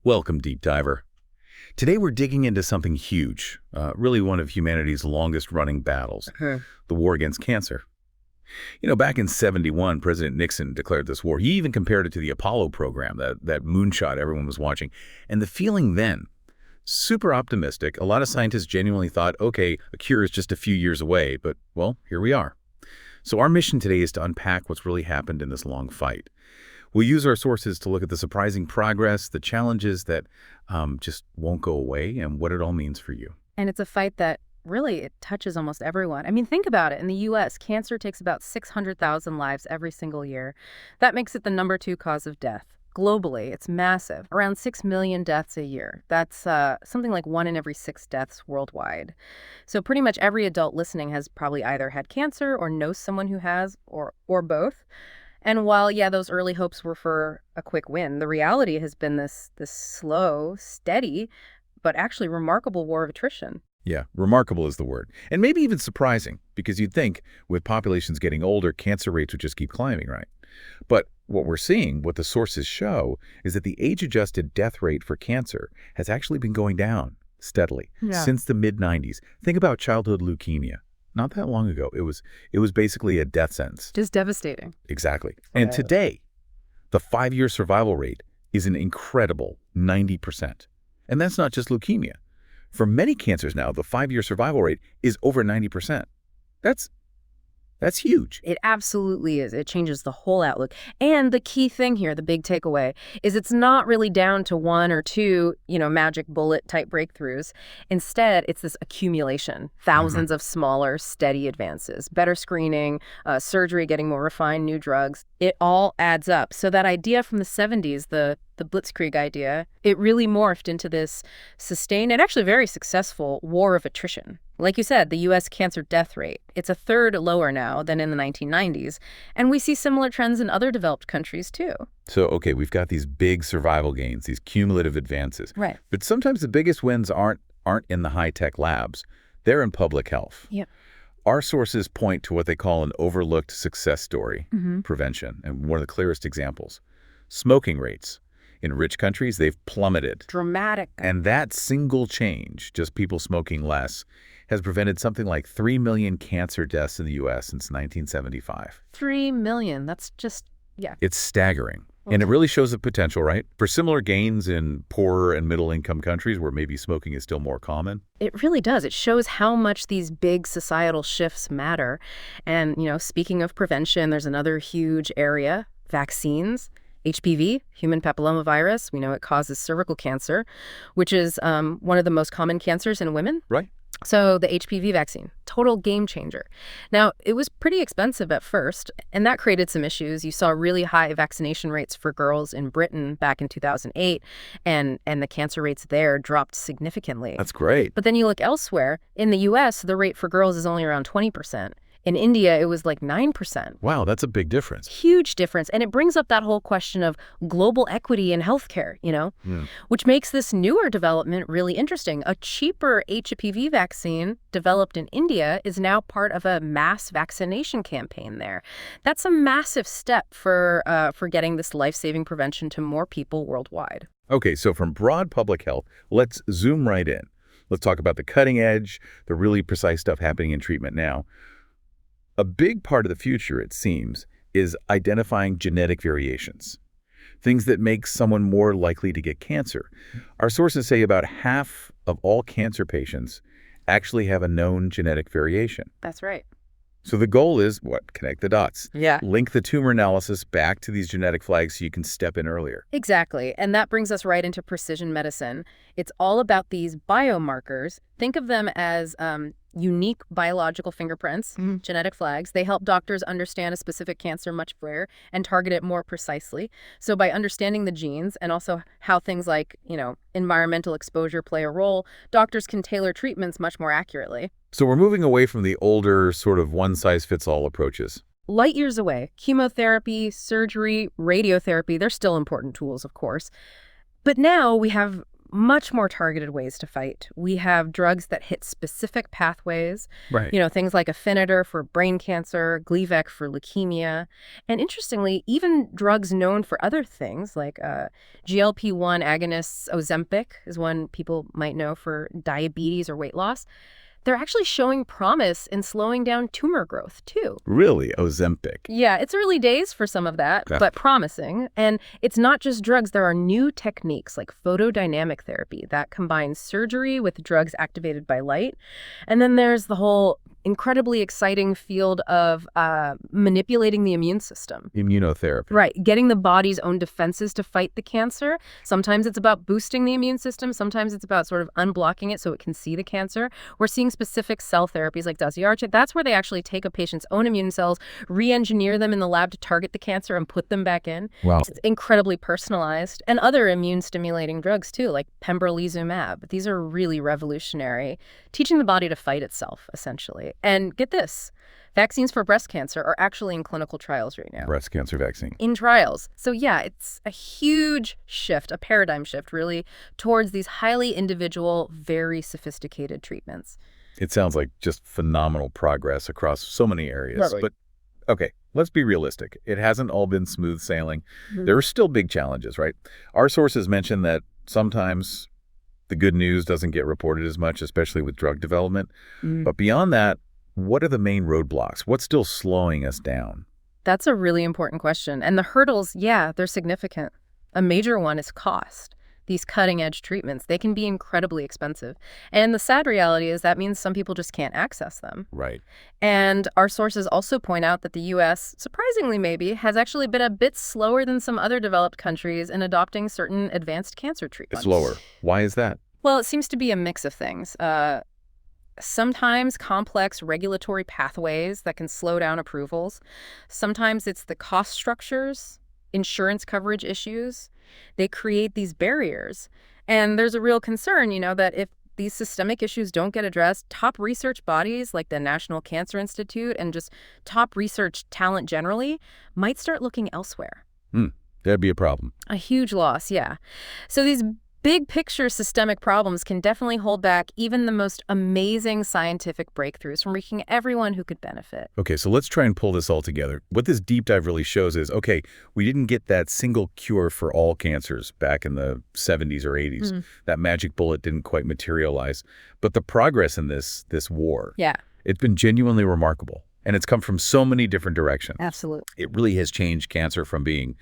Welcome, Deep Diver. Today we're digging into something huge, really one of humanity's longest-running battles, the war against cancer. Back in '71, President Nixon declared this war. He even compared it to the Apollo program, that moonshot everyone was watching. And the feeling then, super optimistic. A lot of scientists genuinely thought, okay, a cure is just a few years away, but, well, here we are. So our mission today is to unpack what's really happened in this long fight. We'll use our sources to look at the surprising progress, the challenges that just won't go away, and what it all means for you. And it's a fight that really it touches almost everyone. I mean, think about it. In the U.S., cancer takes about 600,000 lives every single year. That makes it the #2 cause of death. Globally, it's massive. Around 6 million deaths a year. That's something like 1 in every 6 deaths worldwide. So pretty much every adult listening has probably either had cancer or knows someone who has, or both. And while, yeah, those early hopes were for a quick win, the reality has been this slow, steady, but actually remarkable war of attrition. Yeah, remarkable is the word. And maybe even surprising, because you'd think with populations getting older, cancer rates would just keep climbing, right? But what we're seeing, what the sources show, is that the age-adjusted death rate for cancer has actually been going down steadily since the mid-'90s. Think about childhood leukemia. Not that long ago, it was basically a death sentence. Just devastating. Exactly. And today, the 5-year survival rate is an incredible 90%. And that's not just leukemia. For many cancers now, the 5-year survival rate is over 90%. That's huge. It absolutely is. It changes the whole outlook. And the key thing here, the big takeaway, is it's not really down to 1 or 2, magic bullet type breakthroughs. Instead, it's this accumulation, thousands of smaller, steady advances, better screening, surgery getting more refined, new drugs. It all adds up. So that idea from the '70s, the Blitzkrieg idea, it really morphed into this sustained and actually very successful war of attrition. Like you said, the U.S. cancer death rate, it's a third lower now than in the 1990s. And we see similar trends in other developed countries, too. So, okay, we've got these big survival gains, these cumulative advances. Right. But sometimes the biggest wins aren't in the high-tech labs. They're in public health. Yep. Our sources point to what they call an overlooked success story, prevention. And one of the clearest examples, smoking rates. In rich countries, they've plummeted. Dramatic. And that single change, just people smoking less, has prevented something like 3 million cancer deaths in the U.S. since 1975. 3 million. That's just, yeah. It's staggering. And it really shows the potential, right? For similar gains in poorer and middle-income countries where maybe smoking is still more common. It really does. It shows how much these big societal shifts matter. And, speaking of prevention, there's another huge area, vaccines. HPV, human papillomavirus, we know it causes cervical cancer, which is one of the most common cancers in women. Right. So the HPV vaccine, total game changer. Now, it was pretty expensive at first, and that created some issues. You saw really high vaccination rates for girls in Britain back in 2008, and the cancer rates there dropped significantly. That's great. But then you look elsewhere. In the U.S., the rate for girls is only around 20%. In India, it was like 9%. Wow, that's a big difference. Huge difference. And it brings up that whole question of global equity in healthcare, which makes this newer development really interesting. A cheaper HPV vaccine developed in India is now part of a mass vaccination campaign there. That's a massive step for getting this life-saving prevention to more people worldwide. Okay, so from broad public health, let's zoom right in. Let's talk about the cutting edge, the really precise stuff happening in treatment now. A big part of the future, it seems, is identifying genetic variations, things that make someone more likely to get cancer. Our sources say about half of all cancer patients actually have a known genetic variation. That's right. So the goal is, connect the dots. Yeah. Link the tumor analysis back to these genetic flags so you can step in earlier. Exactly. And that brings us right into precision medicine. It's all about these biomarkers. Think of them as unique biological fingerprints, genetic flags. They help doctors understand a specific cancer much better and target it more precisely. So by understanding the genes and also how things like, environmental exposure play a role, doctors can tailor treatments much more accurately. So we're moving away from the older sort of one-size-fits-all approaches. Light years away. Chemotherapy, surgery, radiotherapy, they're still important tools, of course. But now we have much more targeted ways to fight. We have drugs that hit specific pathways, Right. things like Afinitor for brain cancer, Gleevec for leukemia, and interestingly, even drugs known for other things like GLP-1 agonists. Ozempic is one people might know for diabetes or weight loss. They're actually showing promise in slowing down tumor growth, too. Really? Ozempic? Yeah, it's early days for some of that, Yeah. but promising. And it's not just drugs. There are new techniques like photodynamic therapy that combines surgery with drugs activated by light. And then there's the whole incredibly exciting field of manipulating the immune system. Immunotherapy. Right, getting the body's own defenses to fight the cancer. Sometimes it's about boosting the immune system. Sometimes it's about sort of unblocking it so it can see the cancer. We're seeing specific cell therapies like Daziarche. That's where they actually take a patient's own immune cells, re-engineer them in the lab to target the cancer and put them back in. Wow. It's incredibly personalized. And other immune-stimulating drugs, too, like pembrolizumab. These are really revolutionary, teaching the body to fight itself, essentially. And get this, vaccines for breast cancer are actually in clinical trials right now. Breast cancer vaccine. In trials. So yeah, it's a huge shift, a paradigm shift, really, towards these highly individual, very sophisticated treatments. It sounds like just phenomenal progress across so many areas. Right. But, okay, let's be realistic. It hasn't all been smooth sailing. Mhm. There are still big challenges, right? Our sources mention that sometimes the good news doesn't get reported as much, especially with drug development. Mm. But beyond that, what are the main roadblocks? What's still slowing us down? That's a really important question. And the hurdles, yeah, they're significant. A major one is cost. These cutting-edge treatments, they can be incredibly expensive. And the sad reality is that means some people just can't access them. Right. And our sources also point out that the U.S., surprisingly maybe, has actually been a bit slower than some other developed countries in adopting certain advanced cancer treatments. Slower. Why is that? Well, it seems to be a mix of things. Sometimes complex regulatory pathways that can slow down approvals. Sometimes it's the cost structures, insurance coverage issues. They create these barriers. And there's a real concern, that if these systemic issues don't get addressed, top research bodies like the National Cancer Institute and just top research talent generally might start looking elsewhere. That'd be a problem. A huge loss, yeah. So these big picture systemic problems can definitely hold back even the most amazing scientific breakthroughs from reaching everyone who could benefit. Okay, so let's try and pull this all together. What this deep dive really shows is, okay, we didn't get that single cure for all cancers back in the 70s or 80s. That magic bullet didn't quite materialize. But the progress in this war, Yeah, it's been genuinely remarkable. And it's come from so many different directions. absolutely. It really has changed cancer from being,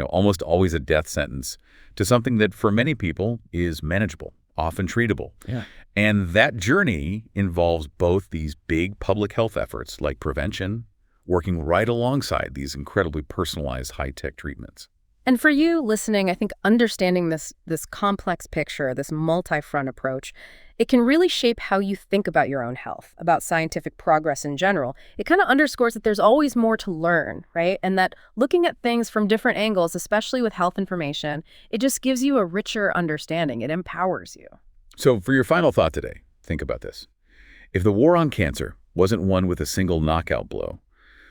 almost always a death sentence to something that for many people is manageable, often treatable. Yeah. And that journey involves both these big public health efforts like prevention, working right alongside these incredibly personalized high-tech treatments. And for you listening, I think understanding this complex picture, this multi-front approach, it can really shape how you think about your own health, about scientific progress in general. It kind of underscores that there's always more to learn, right? And that looking at things from different angles, especially with health information, it just gives you a richer understanding. It empowers you. So for your final thought today, think about this. If the war on cancer wasn't won with a single knockout blow,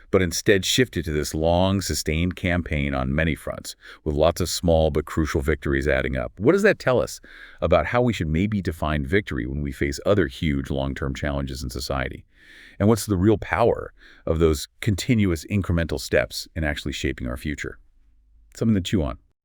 but instead shifted to this long, sustained campaign on many fronts, with lots of small but crucial victories adding up. What does that tell us about how we should maybe define victory when we face other huge long-term challenges in society? And what's the real power of those continuous incremental steps in actually shaping our future? Something to chew on.